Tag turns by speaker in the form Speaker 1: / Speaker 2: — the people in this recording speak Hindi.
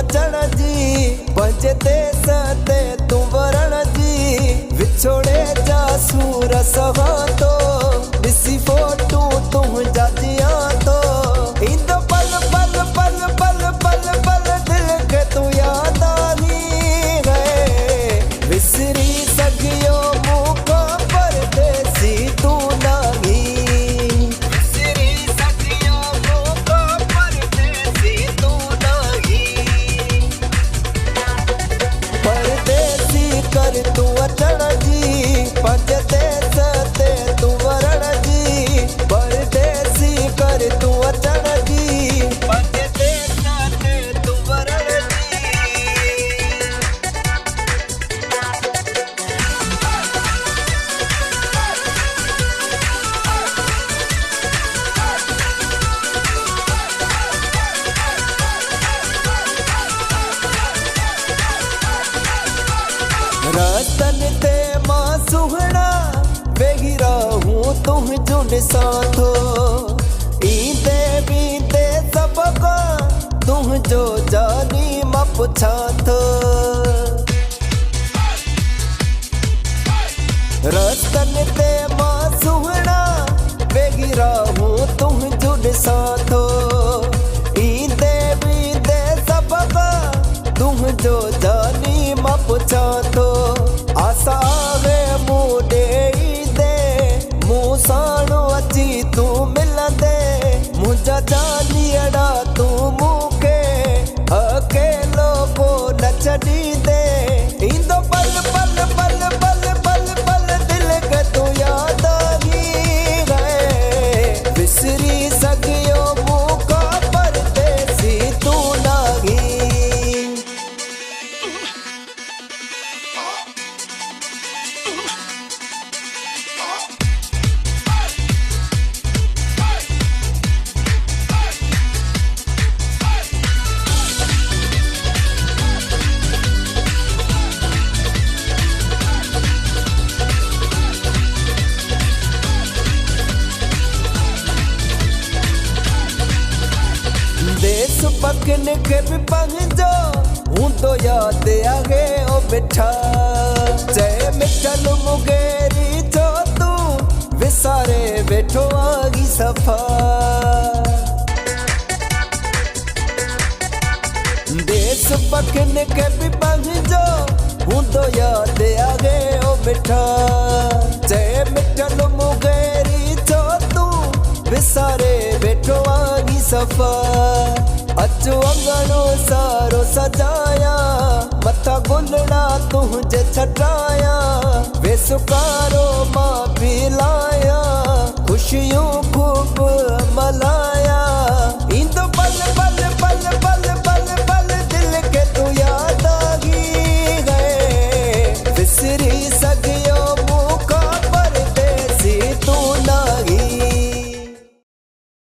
Speaker 1: अचण जी पंजते सते तू वरण जी विछोड़े जा सूरस तो ॾिसी फोटू तू जाजिया तो इंदो पल पल पल पल पल पल दिल के तू याद आनी है विसरी सगियो मुको परदेसी तू नाही विसरी सगियो मुको परदेसी तू नाही परदेसी कर तू अचण जी पंजते सते तू वरण जी परदेसी कर तू अचण जी पंजते सते तू वरण रतन ते मां सुहना वेही रहूं तुम जुन साथो ईंदे बींदे सबका तुम जो जानी मां पुछा थो रतन ते मां सुहना वेही रहूं तुम जुन साथो ईंदे बींदे सबका तुम जो जानी मां पुछा थो आसा वे मुडे दे मूं साणो अची तू मिलंदे मुंहिंजा जानियड़ा तू मूंखे अकेलो को न छॾींदे ईंदो पल पल पल पल पल पल दिल के तू याद आनी है विसरी सगियो मूंखा परदेसी तू नाही देश पखन के भी पंहिंजो हूंदो याद आहे ओ मिठा चए मिठल मुगेरी जो तू विसारे वेठो आगी सफ़ा देश पखन के भी पंहिंजो हूंदो याद आहे ओ मिठा चए मिठल मुगेरी जो तू विसारे वेठो आगी सफ़ा अचो अंगणो सारो सजाया मथा गुलड़ा तुझे छटाया वे सुकारो मां पिलाया खुशियों